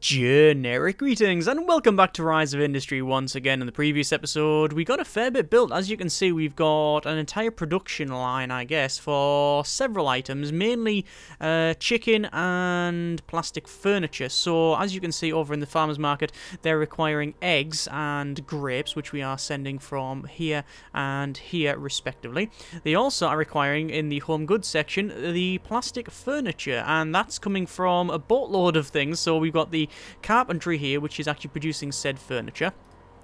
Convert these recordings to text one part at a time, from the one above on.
Generic greetings and welcome back to Rise of Industry once again. In the previous episode we got a fair bit built. As you can see, we've got an entire production line, I guess, for several items, mainly chicken and plastic furniture. So as you can see over in the farmers market, they're requiring eggs and grapes, which we are sending from here and here respectively. They also are requiring, in the home goods section, the plastic furniture, and that's coming from a boatload of things. So we've got the carpentry here, which is actually producing said furniture.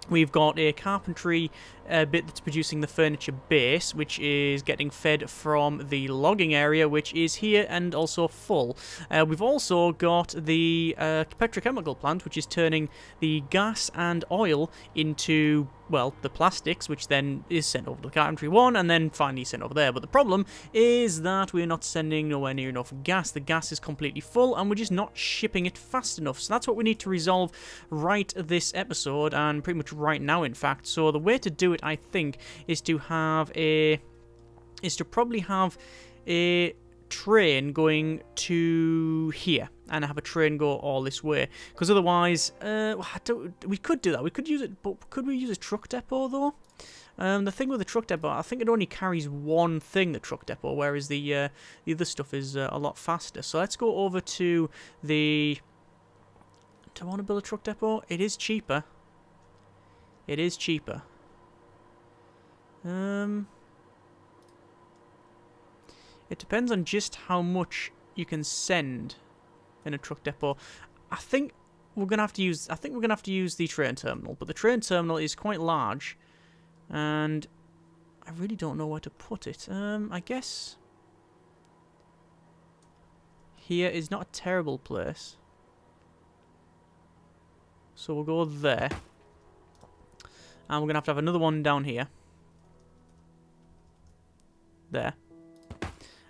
We've got a carpentry bit that's producing the furniture base, which is getting fed from the logging area, which is here and also full. We've also got the petrochemical plant, which is turning the gas and oil into, well, the plastics, which then is sent over to the carpentry one and then finally sent over there. But the problem is that we're not sending nowhere near enough gas. The gas is completely full and we're just not shipping it fast enough. So that's what we need to resolve right this episode, and pretty much right now, in fact. So the way to do it, I think, is to probably have a train going to here and have a train go all this way, because otherwise we could do that. We could use it, but could we use a truck depot though? The thing with the truck depot, I think it only carries one thing, the truck depot, whereas the other stuff is a lot faster. So let's go over to the... Do I want to build a truck depot? It is cheaper. It is cheaper. It depends on just how much you can send in a truck depot. I think we're gonna have to use the train terminal, but the train terminal is quite large, and I really don't know where to put it. I guess here is not a terrible place, so we'll go there, and we're gonna have to have another one down here. There.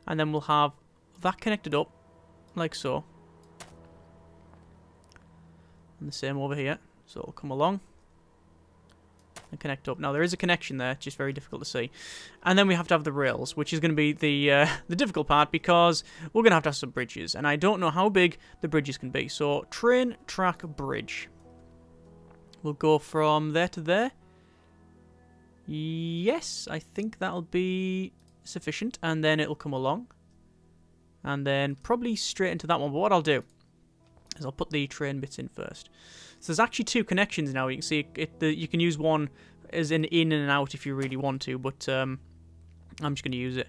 And then we'll have that connected up, like so. And the same over here. So it'll come along and connect up. Now there is a connection there, just very difficult to see. And then we have to have the rails, which is going to be the difficult part, because we're going to have some bridges. And I don't know how big the bridges can be. So train, track, bridge. We'll go from there to there. Yes, I think that'll be sufficient, and then it'll come along and then probably straight into that one. But what I'll do is I'll put the train bits in first. So there's actually two connections now. You can see you can use one as an in and an out if you really want to, but I'm just going to use it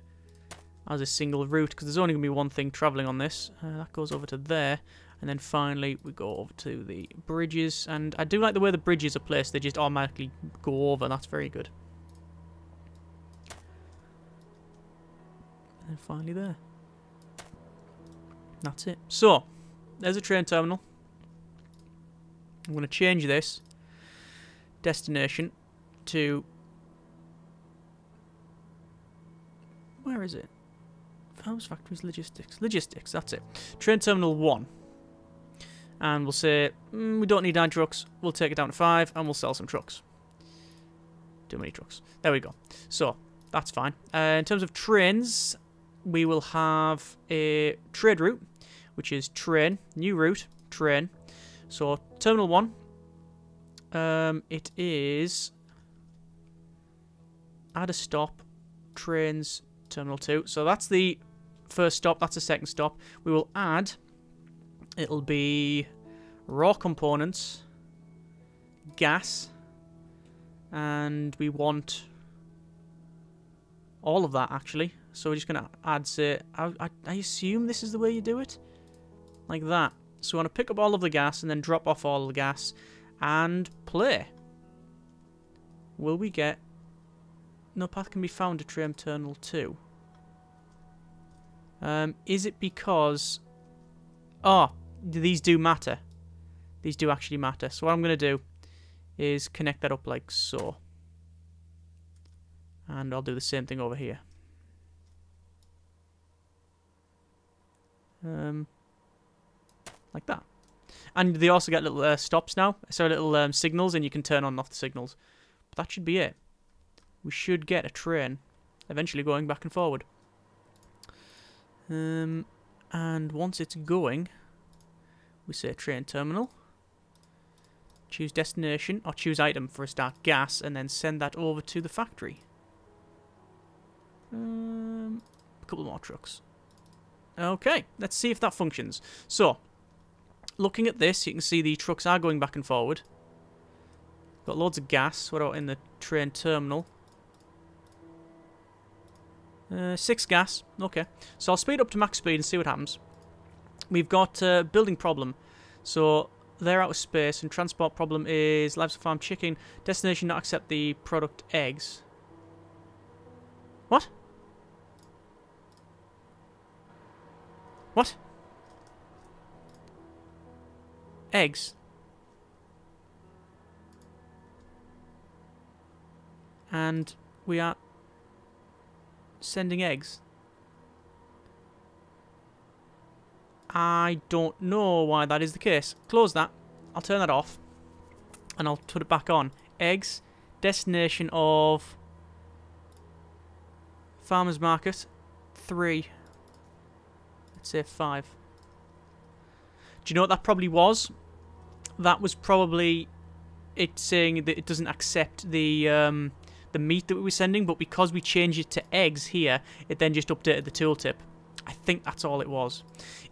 as a single route because there's only going to be one thing travelling on this. That goes over to there, and then finally we go over to the bridges. And I do like the way the bridges are placed. They just automatically go over. That's very good. And finally there. That's it. So, there's a train terminal. I'm going to change this destination to... Where is it? Farms, factories, logistics. Logistics, that's it. Train terminal 1. And we'll say, we don't need 9 trucks. We'll take it down to 5 and we'll sell some trucks. Too many trucks. There we go. So, that's fine. In terms of trains, we will have a trade route, which is train, new route, train. So terminal 1, it is add a stop, trains, terminal 2. So that's the first stop, that's the second stop. We will add, it'll be raw components, gas, and we want all of that actually. So we're just going to add, say, I assume this is the way you do it? Like that. So we want to pick up all of the gas and then drop off all of the gas and play. Will we get... No path can be found to train terminal 2. Is it because... Oh, these do matter. These do actually matter. So what I'm going to do is connect that up like so. And I'll do the same thing over here. Like that. And they also get little stops now, so little signals, and you can turn on and off the signals. But that should be it. We should get a train eventually going back and forward. And once it's going, we say train terminal. Choose destination, or choose item for a start, gas, and then send that over to the factory. A couple more trucks. Okay, let's see if that functions. So, looking at this, you can see the trucks are going back and forward. Got loads of gas. What about in the train terminal? 6 gas. Okay. So I'll speed up to max speed and see what happens. We've got building problem. So they're out of space, and transport problem is livestock farm chicken. Destination not accept the product eggs. What? What? Eggs. And we are sending eggs. I don't know why that is the case. Close that. I'll turn that off. And I'll put it back on. Eggs. Destination of farmer's market. 3. Let's say 5. Do you know what that probably was? That was probably it saying that it doesn't accept the meat that we were sending, but because we changed it to eggs here, it then just updated the tooltip. I think that's all it was.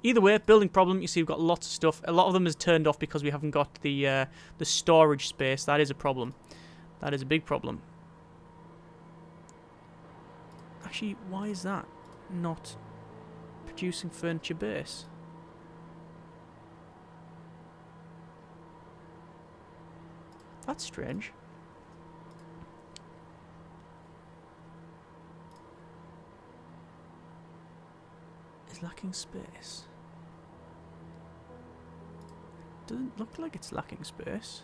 Either way, building problem. You see, we've got lots of stuff. A lot of them is turned off because we haven't got the storage space. That is a problem. That is a big problem. Actually, why is that not producing furniture base? That's strange. Is lacking space. Doesn't look like it's lacking space.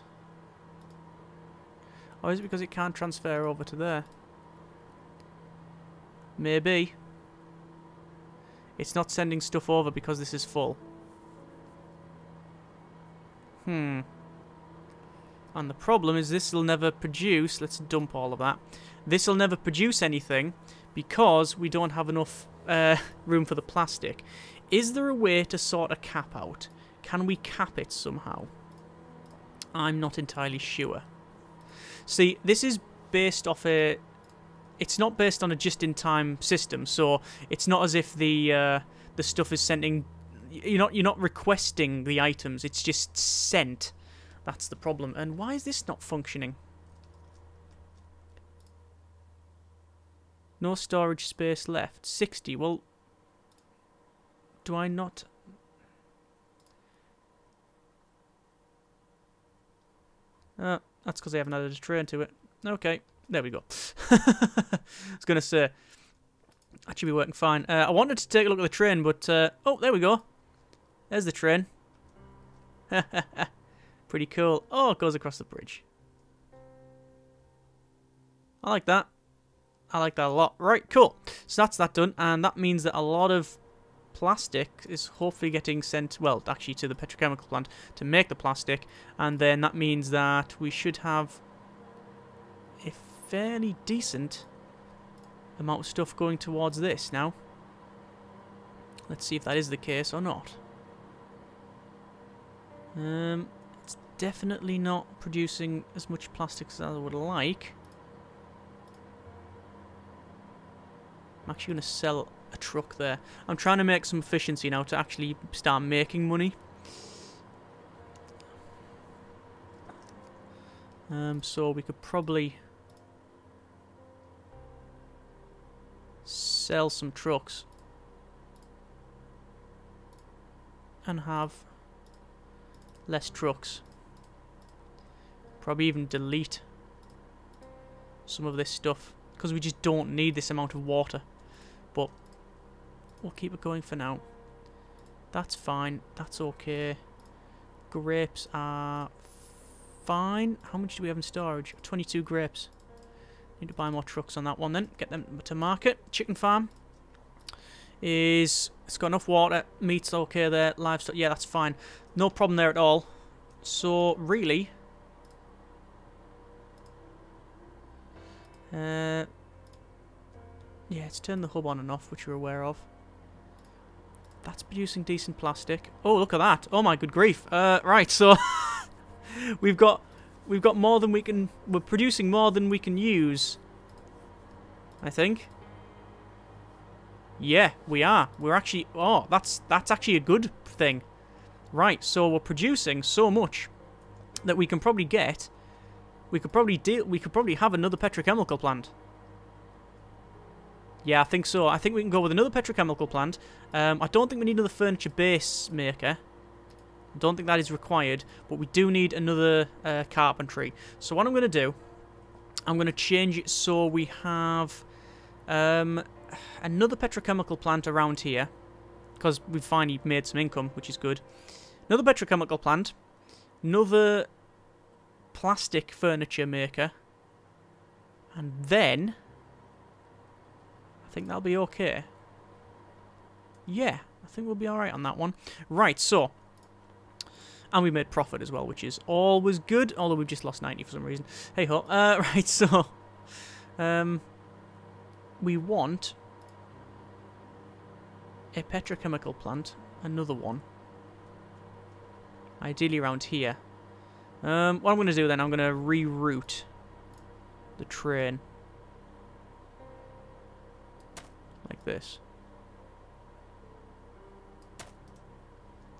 Or is it because it can't transfer over to there? Maybe. It's not sending stuff over because this is full. And the problem is this will never produce... Let's dump all of that. This will never produce anything because we don't have enough room for the plastic. Is there a way to sort a cap out? Can we cap it somehow? I'm not entirely sure. See, this is based off a... It's not based on a just-in-time system, so it's not as if the stuff is sending... You're not requesting the items, it's just sent. That's the problem. And why is this not functioning? No storage space left. 60. Well, do I not... That's because I haven't added a train to it. Okay, there we go. I was going to say, that should be working fine. I wanted to take a look at the train, but... oh, there we go. There's the train. Pretty cool. Oh, it goes across the bridge. I like that. I like that a lot. Right, cool. So that's that done, and that means that a lot of plastic is hopefully getting sent, well, actually to the petrochemical plant to make the plastic, and then that means that we should have a fairly decent amount of stuff going towards this now. Let's see if that is the case or not. It's definitely not producing as much plastic as I would like. I'm actually going to sell a truck there. I'm trying to make some efficiency now to actually start making money. So we could probably sell some trucks and have less trucks. Probably even delete some of this stuff because we just don't need this amount of water. But we'll keep it going for now. That's fine. That's okay. Grapes are fine. How much do we have in storage? 22 grapes. Need to buy more trucks on that one then. Get them to market. Chicken farm is... It's got enough water. Meat's okay there. Livestock, yeah, that's fine. No problem there at all. So, really... yeah, it's turned the hub on and off, which you're aware of. That's producing decent plastic. Oh, look at that. Oh my good grief. Right, so... we've got more than we can. We're producing more than we can use. I think. Yeah, we are. We're actually. Oh, that's actually a good thing. Right. So we're producing so much that we can probably get. We could probably have another petrochemical plant. Yeah, I think so. I think we can go with another petrochemical plant. I don't think we need another furniture base maker. I don't think that is required, but we do need another carpentry. So what I'm going to do, I'm going to change it so we have another petrochemical plant around here, because we've finally made some income, which is good. Another petrochemical plant, another plastic furniture maker, and then I think that'll be okay. Yeah, I think we'll be alright on that one. Right, so, and we made profit as well, which is always good, although we've just lost 90 for some reason. Hey ho. Right, so we want a petrochemical plant, another one, ideally around here. What I'm going to do then, I'm going to reroute the train like this.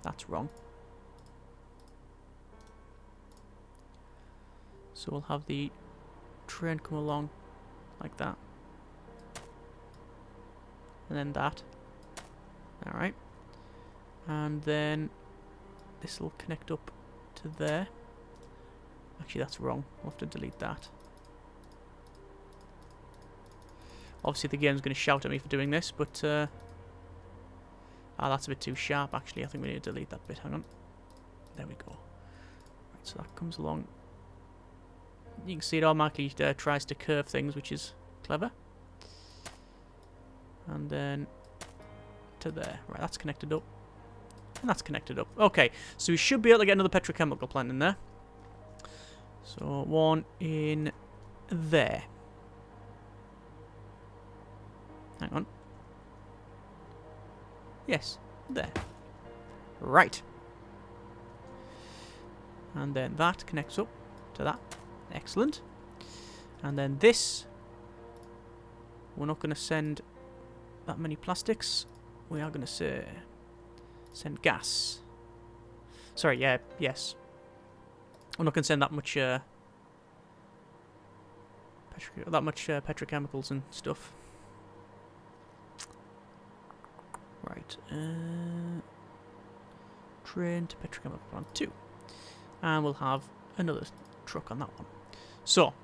That's wrong. So we'll have the train come along like that. And then that. Alright. And then this will connect up to there. Actually, that's wrong. We'll have to delete that. Obviously, the game's going to shout at me for doing this, but that's a bit too sharp, actually. I think we need to delete that bit. Hang on. There we go. Right, so that comes along. You can see it automatically tries to curve things, which is clever. And then to there. Right, that's connected up. And that's connected up. Okay, so we should be able to get another petrochemical plant in there. So, one in there. Hang on. Yes, there. Right. And then that connects up to that. Excellent. And then this. We're not going to send that many plastics. We are going to say send gas. Sorry, yeah, yes. We're not going to send that much petrochemicals and stuff. Right. Train to petrochemical plant 2. And we'll have another truck on that one. So,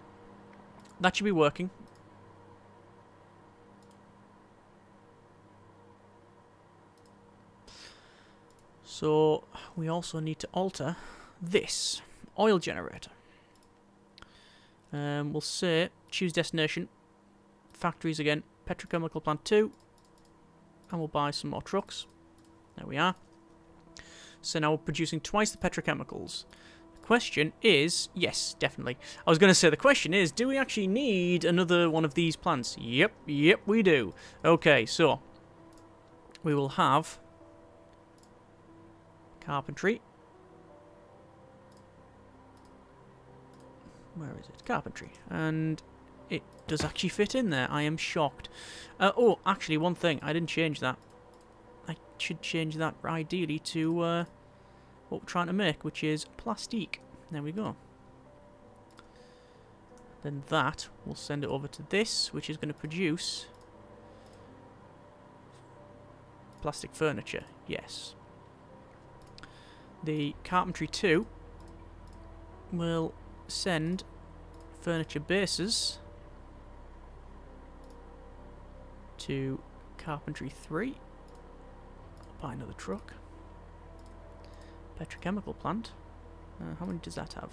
that should be working. So, we also need to alter this oil generator. We'll say choose destination, factories again, petrochemical plant 2, and we'll buy some more trucks. There we are. So now we're producing twice the petrochemicals. The question is, yes, definitely. I was going to say the question is, do we actually need another one of these plants? Yep, we do. Okay, so we will have carpentry. Where is it? Carpentry. And it does actually fit in there. I am shocked. Oh, actually, one thing. I didn't change that. I should change that ideally to what we're trying to make, which is plastique. There we go. Then that, we'll send it over to this, which is going to produce plastic furniture. Yes. The carpentry 2 will send furniture bases to carpentry 3. Buy another truck. Petrochemical plant. How many does that have?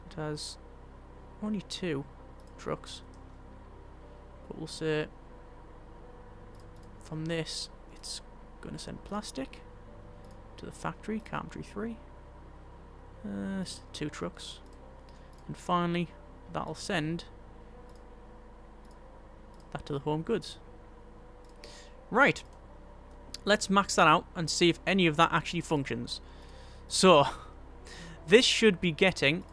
It has only 2 trucks. But we'll say from this it's going to send plastic to the factory, carpentry 3. 2 trucks. And finally, that'll send that to the home goods. Right. Let's max that out and see if any of that actually functions. So, This should be getting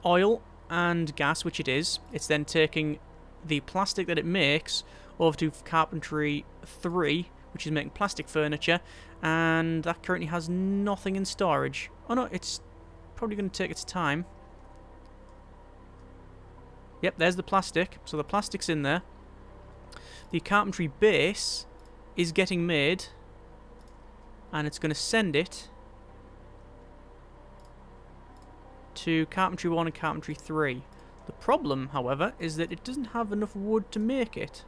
oil and gas, which it is. It's then taking the plastic that it makes over to carpentry 3, which is making plastic furniture, and that currently has nothing in storage. Oh no, it's probably going to take its time. Yep, there's the plastic. So the plastic's in there. The carpentry base is getting made, and it's going to send it to carpentry 1 and carpentry 3. The problem, however, is that it doesn't have enough wood to make it.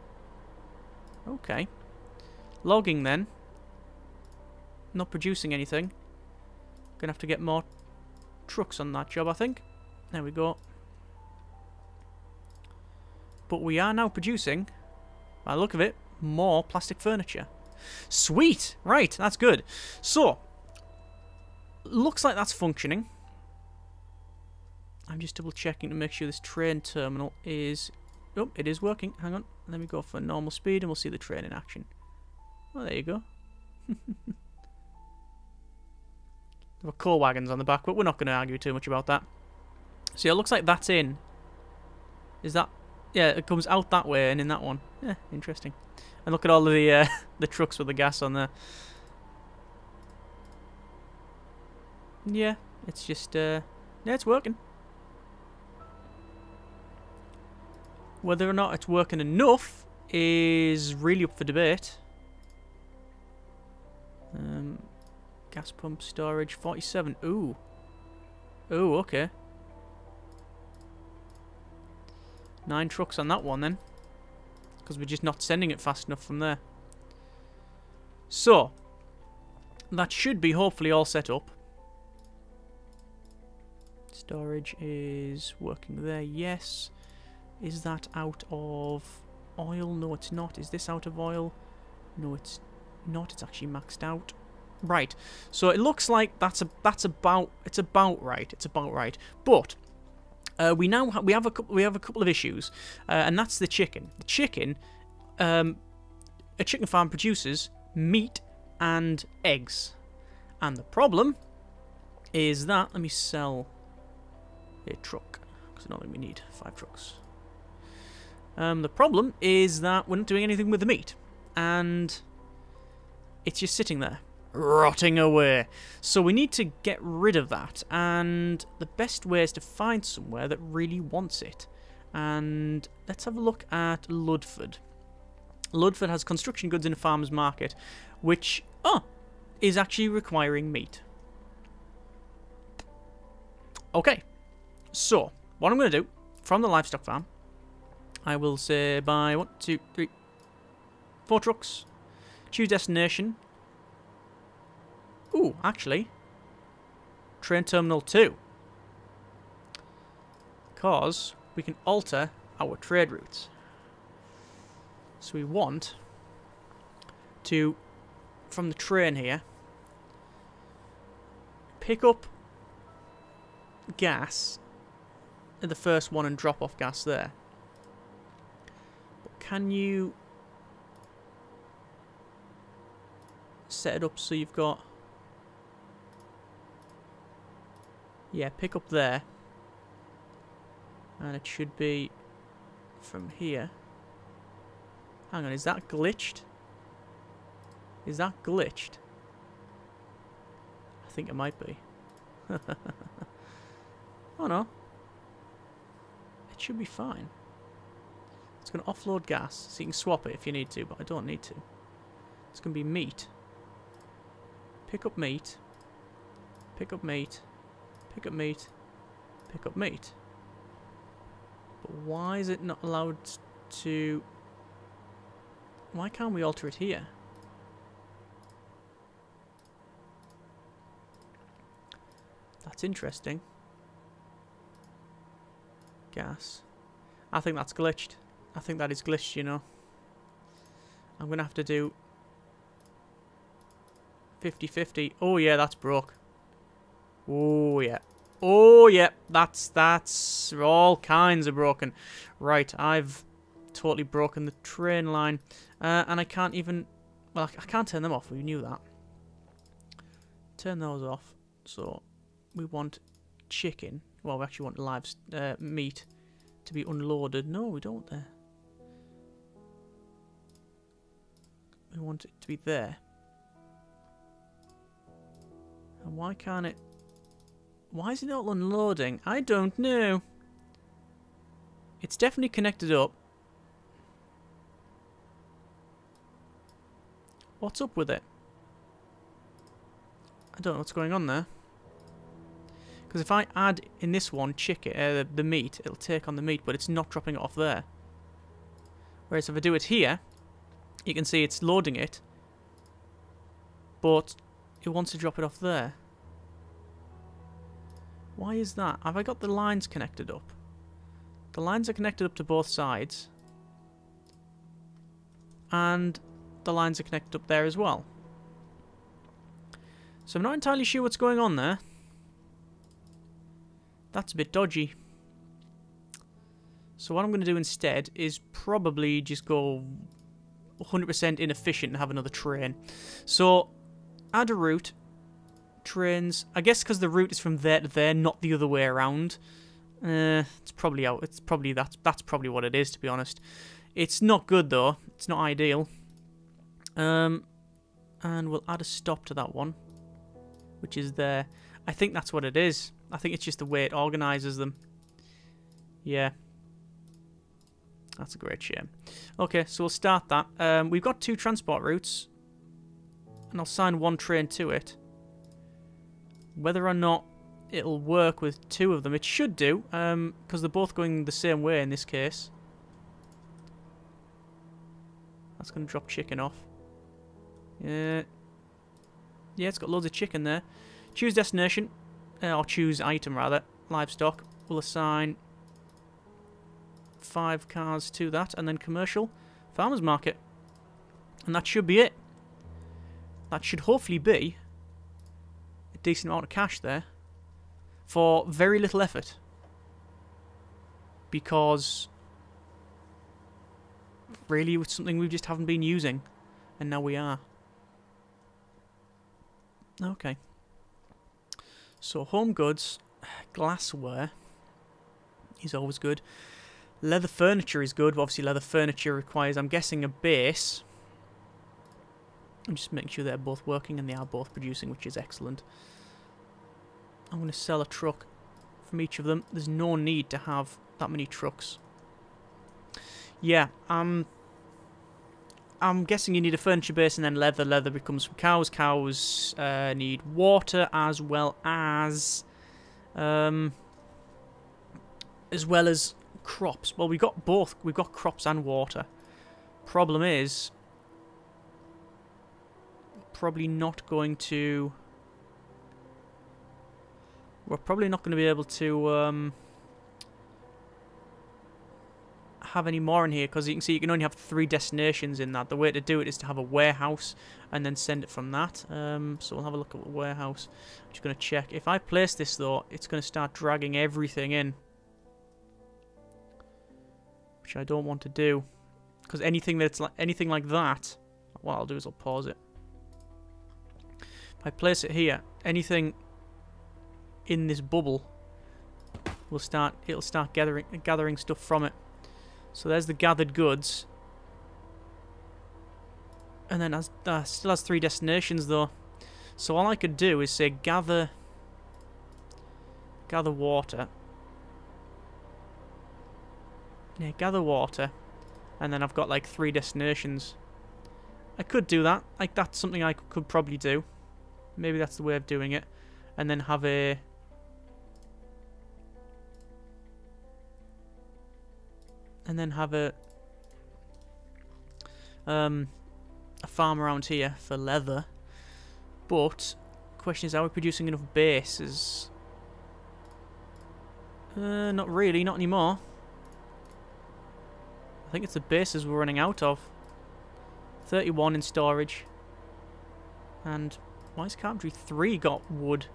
Okay. Logging then. Not producing anything. Gonna have to get more trucks on that job, I think. There we go. But we are now producing, by the look of it, more plastic furniture. Sweet! Right, that's good. So, looks like that's functioning. I'm just double checking to make sure this train terminal is... Oh, it is working. Hang on. Let me go for normal speed and we'll see the train in action. Oh, there you go. There were coal wagons on the back, but we're not going to argue too much about that. So yeah, it looks like that's in. Is that... Yeah, it comes out that way and in that one. Yeah, interesting. And look at all of the the trucks with the gas on there. Yeah, it's just... yeah, it's working. Whether or not it's working enough is really up for debate. Gas pump storage 47. Ooh. Ooh, okay. 9 trucks on that one then. Because we're just not sending it fast enough from there. So, that should be hopefully all set up. Storage is working there, yes. Is that out of oil? No, it's not. Is this out of oil? No, it's not. It's actually maxed out. Right. So it looks like it's about right. It's about right. But we have a couple of issues, and that's the chicken. The chicken, a chicken farm produces meat and eggs, and the problem is that let me sell a truck because I don't think we need 5 trucks. The problem is that we're not doing anything with the meat, and it's just sitting there, rotting away. So we need to get rid of that, and the best way is to find somewhere that really wants it. And let's have a look at Ludford. Ludford has construction goods in a farmer's market, which, is actually requiring meat. Okay, so what I'm going to do from the livestock farm, I will say by 1, 2, 3, 4 trucks. Choose destination. Ooh, actually, train terminal 2. Because we can alter our trade routes. So we want to, from the train here, pick up gas at the first one and drop off gas there. But can you set it up so you've got... Yeah, pick up there. And it should be from here. Hang on, is that glitched? Is that glitched? I think it might be. Oh no. It should be fine. It's going to offload gas, so you can swap it if you need to, but I don't need to. It's going to be meat. Pick up meat. Pick up meat. Pick up meat. Pick up meat. But why is it not allowed to... Why can't we alter it here? That's interesting. Gas. I think that's glitched. I think that is glitched, you know. I'm going to have to do 50-50. Oh yeah, that's broke. Oh yeah. Oh yeah, that's all kinds of broken. Right, I've totally broken the train line. And I can't even... Well, I can't turn them off. We knew that. Turn those off. So, we want chicken. Well, we actually want live meat to be unloaded. No, we don't there. We want it to be there. And why can't it... Why is it not unloading? I don't know. It's definitely connected up. What's up with it? I don't know what's going on there. Because if I add in this one chicken, the meat, it'll take on the meat, but it's not dropping it off there. Whereas if I do it here, you can see it's loading it, but it wants to drop it off there. Why is that? Have I got the lines connected up? The lines are connected up to both sides. And the lines are connected up there as well. So I'm not entirely sure what's going on there. That's a bit dodgy. So what I'm going to do instead is probably just go 100% inefficient and have another train. So add a route. Trains. I guess because the route is from there to there, not the other way around. It's probably out. It's probably that's probably what it is, to be honest. It's not good though. It's not ideal. And we'll add a stop to that one, which is there. I think that's what it is. I think it's just the way it organises them. Yeah. That's a great shame. Okay, so we'll start that. We've got 2 transport routes, and I'll assign 1 train to it. Whether or not it'll work with 2 of them, it should do, because they're both going the same way in this case. That's going to drop chicken off. Yeah, it's got loads of chicken there. Choose destination, or choose item rather, livestock. We'll assign 5 cars to that, and then commercial, farmers market. And that should be it. That should hopefully be a decent amount of cash there for very little effort, because really it's something we just haven't been using, and now we are. Okay, so home goods, glassware is always good. Leather furniture is good, but obviously leather furniture requires, I'm guessing, a base. I'm just making sure they're both working, and they are both producing, which is excellent. I'm going to sell a truck from each of them. There's no need to have that many trucks. Yeah, I'm guessing you need a furniture base and then leather. Leather becomes from cows. Cows need water as well as crops. Well, we've got both. We've got crops and water. Problem is, probably not going to... We're probably not going to be able to have any more in here, because you can see you can only have 3 destinations in that. The way to do it is to have a warehouse and then send it from that. So we'll have a look at the warehouse. I'm just going to check. If I place this though, it's going to start dragging everything in, which I don't want to do, because anything like that, what I'll do is I'll pause it. If I place it here, anything in this bubble it'll start gathering stuff from it. So there's the gathered goods, and then still has 3 destinations though. So all I could do is say gather water. Yeah, gather water, and then I've got like 3 destinations. I could do that. Like, that's something I could probably do. Maybe that's the way of doing it, and then have a farm around here for leather. But the question is, are we producing enough bases? Not really, not anymore. I think it's the bases we're running out of. 31 in storage. And why is carpentry 3 got wood?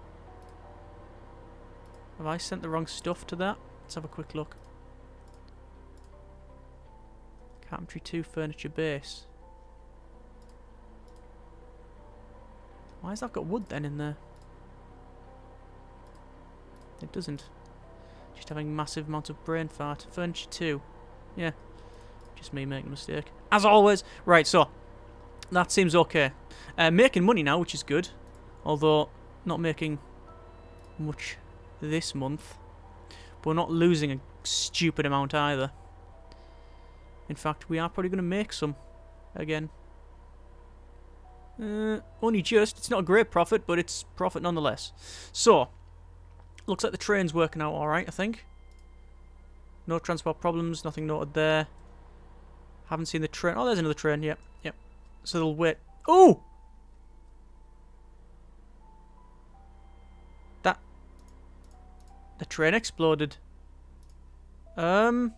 Have I sent the wrong stuff to that? Let's have a quick look. Carpentry 2 furniture base. Why has that got wood then in there? It doesn't. Just having massive amounts of brain fart. Furniture 2. Yeah. Just me making a mistake. As always. Right, so. That seems okay. Making money now, which is good. Although, not making much this month. But we're not losing a stupid amount either. In fact, we are probably going to make some. Again. Only just. It's not a great profit, but it's profit nonetheless. So. Looks like the train's working out alright, I think. No transport problems, nothing noted there. Haven't seen the train. Oh, there's another train, yep, yep. So they'll wait. Oh! The train exploded. Right,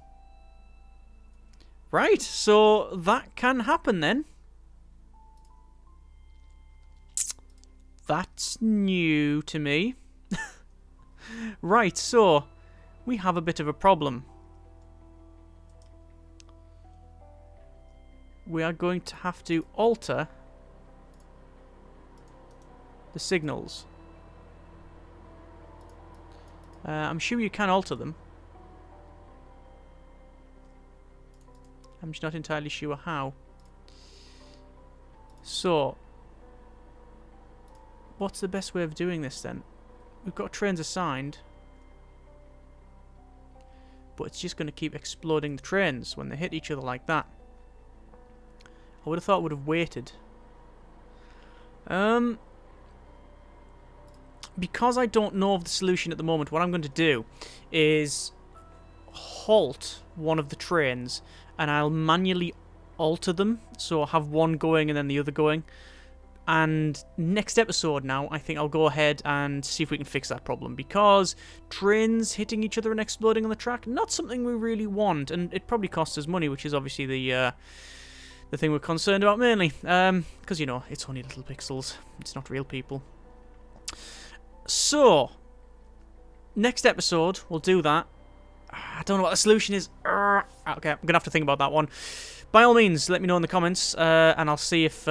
so that can happen then. That's new to me. Right, so we have a bit of a problem. We are going to have to alter the signals. I'm sure you can alter them. I'm just not entirely sure how. So, what's the best way of doing this then? We've got trains assigned, but it's just going to keep exploding the trains when they hit each other like that. I would have thought it would have waited. Because I don't know of the solution at the moment, what I'm going to do is halt one of the trains and I'll manually alter them, so I'll have one going and then the other going. And next episode now, I think I'll go ahead and see if we can fix that problem, because trains hitting each other and exploding on the track, not something we really want, and it probably costs us money, which is obviously the thing we're concerned about mainly, because, you know, it's only little pixels, it's not real people. So, next episode, we'll do that. I don't know what the solution is. Okay, I'm going to have to think about that one. By all means, let me know in the comments, and I'll see if...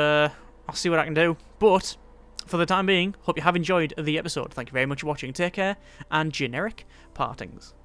I'll see what I can do. But, for the time being, hope you have enjoyed the episode. Thank you very much for watching. Take care, and generic partings.